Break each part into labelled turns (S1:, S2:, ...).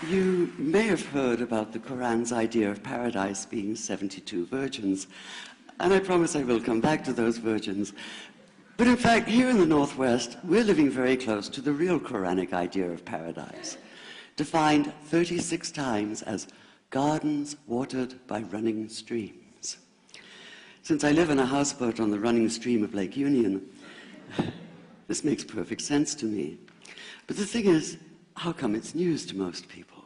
S1: You may have heard about the Koran's idea of paradise being 72 virgins, and I promise I will come back to those virgins. But in fact, here in the Northwest, we're living very close to the real Quranic idea of paradise, defined 36 times as gardens watered by running streams. Since I live in a houseboat on the running stream of Lake Union, this makes perfect sense to me. But the thing is, how come it's news to most people?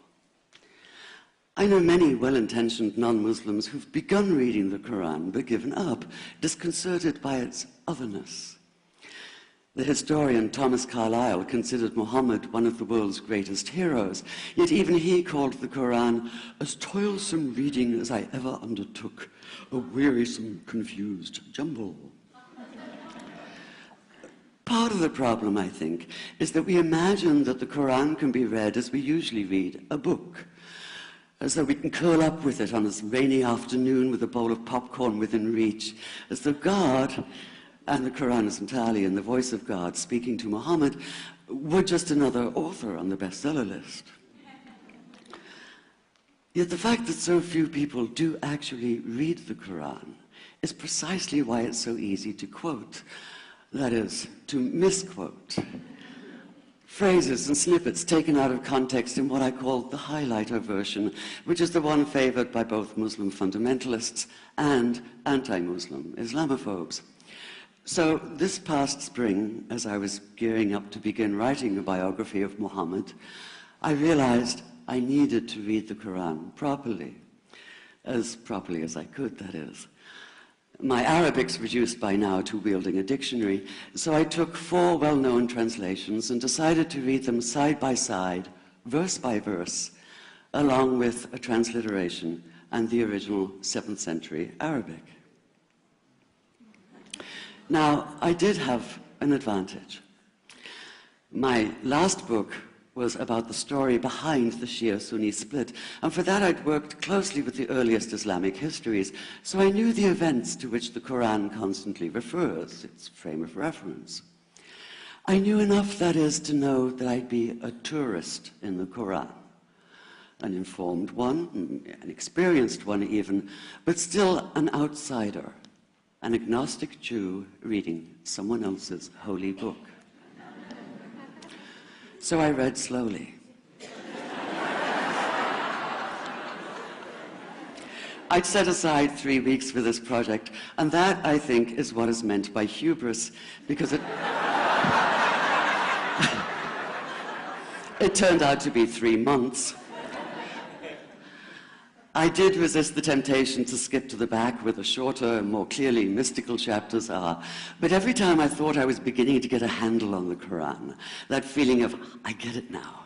S1: I know many well-intentioned non-Muslims who've begun reading the Quran but given up, disconcerted by its otherness. The historian Thomas Carlyle considered Muhammad one of the world's greatest heroes, yet even he called the Quran as toilsome reading as I ever undertook, a wearisome, confused jumble. Part of the problem, I think, is that we imagine that the Quran can be read as we usually read a book, as though we can curl up with it on a rainy afternoon with a bowl of popcorn within reach, as though God, and the Quran is entirely in the voice of God speaking to Muhammad, were just another author on the bestseller list. Yet the fact that so few people do actually read the Quran is precisely why it's so easy to quote. That is, to misquote. Phrases and snippets taken out of context in what I call the highlighter version, which is the one favored by both Muslim fundamentalists and anti-Muslim Islamophobes. So this past spring, as I was gearing up to begin writing a biography of Muhammad, I realized I needed to read the Quran properly as I could, that is. My Arabic's reduced by now to wielding a dictionary, so I took 4 well-known translations and decided to read them side by side, verse by verse, along with a transliteration and the original 7th century Arabic. Now, I did have an advantage. My last book was about the story behind the Shia-Sunni split, and for that I'd worked closely with the earliest Islamic histories, so I knew the events to which the Quran constantly refers, its frame of reference. I knew enough, that is, to know that I'd be a tourist in the Quran, an informed one, an experienced one even, but still an outsider, an agnostic Jew reading someone else's holy book. So I read slowly. I'd set aside 3 weeks for this project, and that, I think, is what is meant by hubris, because it turned out to be 3 months. I did resist the temptation to skip to the back where the shorter and more clearly mystical chapters are, but every time I thought I was beginning to get a handle on the Quran, that feeling of, I get it now,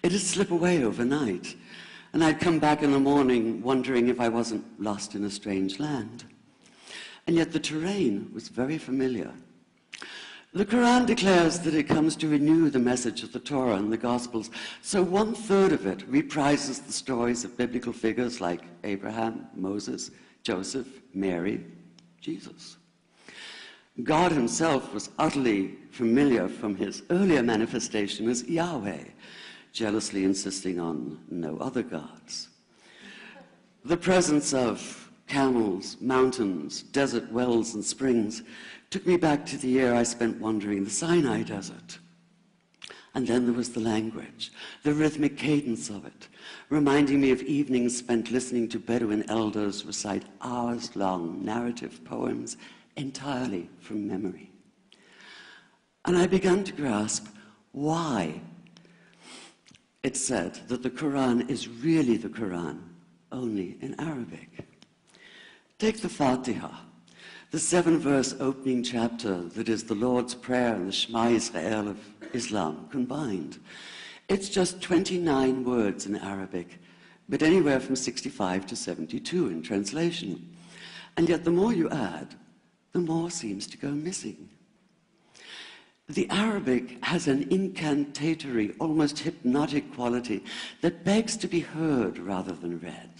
S1: it'd slip away overnight, and I'd come back in the morning wondering if I wasn't lost in a strange land. And yet the terrain was very familiar. The Quran declares that it comes to renew the message of the Torah and the Gospels, so 1/3 of it reprises the stories of biblical figures like Abraham, Moses, Joseph, Mary, Jesus. God himself was utterly familiar from his earlier manifestation as Yahweh, jealously insisting on no other gods. The presence of camels, mountains, desert wells, and springs took me back to the year I spent wandering the Sinai desert. And then there was the language, the rhythmic cadence of it, reminding me of evenings spent listening to Bedouin elders recite hours-long narrative poems entirely from memory. And I began to grasp why it said that the Quran is really the Quran, only in Arabic. Take the Fatiha, the 7-verse opening chapter that is the Lord's Prayer and the Shema Israel of Islam combined. It's just 29 words in Arabic, but anywhere from 65 to 72 in translation. And yet the more you add, the more seems to go missing. The Arabic has an incantatory, almost hypnotic quality that begs to be heard rather than read,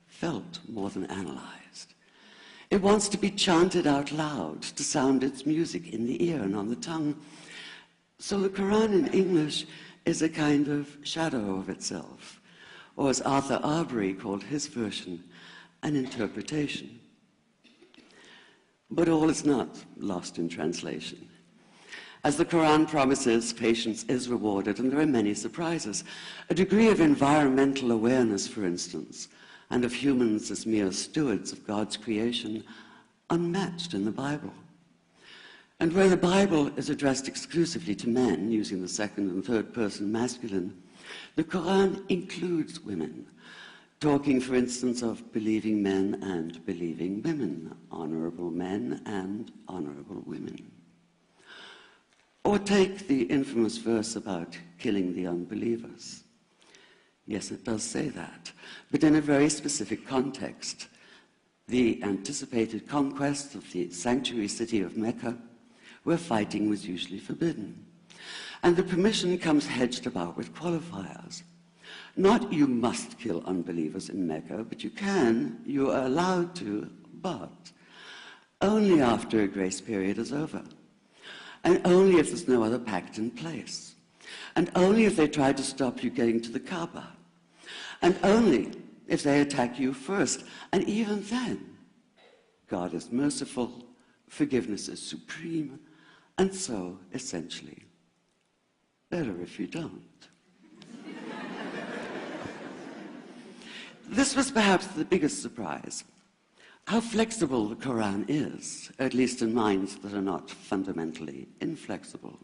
S1: felt more than analyzed. It wants to be chanted out loud, to sound its music in the ear and on the tongue. So the Quran in English is a kind of shadow of itself, or as Arthur Arbery called his version, an interpretation. But all is not lost in translation. As the Koran promises, patience is rewarded, and there are many surprises. A degree of environmental awareness, for instance, and of humans as mere stewards of God's creation, unmatched in the Bible. And where the Bible is addressed exclusively to men, using the second and third person masculine, the Koran includes women, talking, for instance, of believing men and believing women, honorable men and honorable women. Or take the infamous verse about killing the unbelievers. Yes, it does say that, but in a very specific context. The anticipated conquest of the sanctuary city of Mecca, where fighting was usually forbidden. And the permission comes hedged about with qualifiers. Not you must kill unbelievers in Mecca, but you are allowed to, but only after a grace period is over. And only if there's no other pact in place. And only if they try to stop you getting to the Kaaba. And only if they attack you first. And even then, God is merciful, forgiveness is supreme, and so, essentially, better if you don't. This was perhaps the biggest surprise. How flexible the Koran is, at least in minds that are not fundamentally inflexible.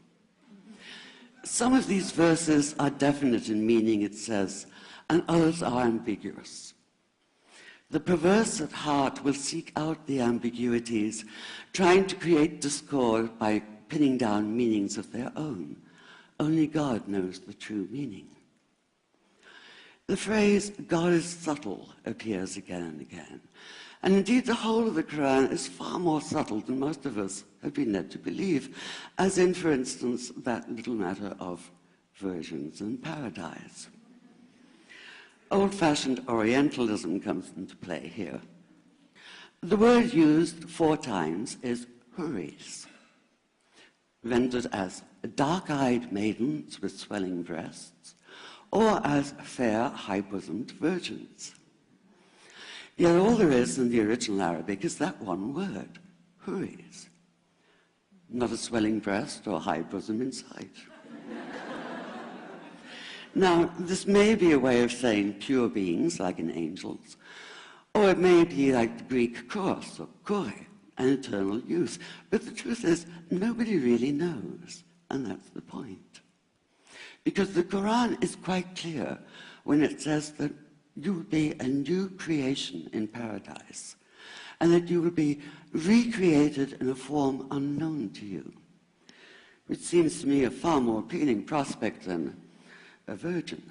S1: Some of these verses are definite in meaning, it says, and others are ambiguous. The perverse at heart will seek out the ambiguities, trying to create discord by pinning down meanings of their own. Only God knows the true meaning. The phrase, God is subtle, appears again and again. And indeed, the whole of the Quran is far more subtle than most of us have been led to believe, as in, for instance, that little matter of virgins and paradise. Old-fashioned Orientalism comes into play here. The word used 4 times is huris, rendered as dark-eyed maidens with swelling breasts, or as fair, high-bosomed virgins. Yet all there is in the original Arabic is that one word, huris. Not a swelling breast or high bosom in sight. Now, this may be a way of saying pure beings, like in angels, or it may be like the Greek kos, or kore, an eternal youth. But the truth is, nobody really knows, and that's the point. Because the Quran is quite clear when it says that you will be a new creation in paradise, and that you will be recreated in a form unknown to you, which seems to me a far more appealing prospect than a virgin.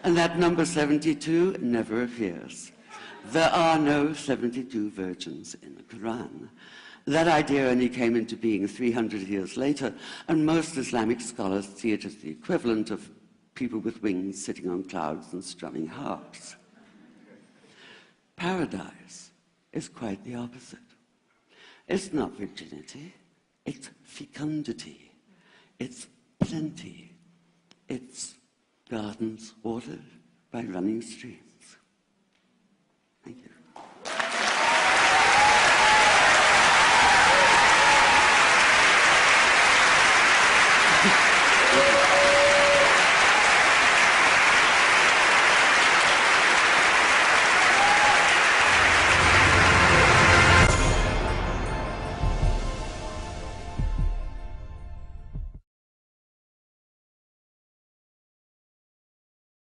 S1: And that number 72 never appears. There are no 72 virgins in the Quran. That idea only came into being 300 years later, and most Islamic scholars see it as the equivalent of people with wings sitting on clouds and strumming harps. Paradise is quite the opposite. It's not virginity, it's fecundity, it's plenty, it's gardens watered by running streams.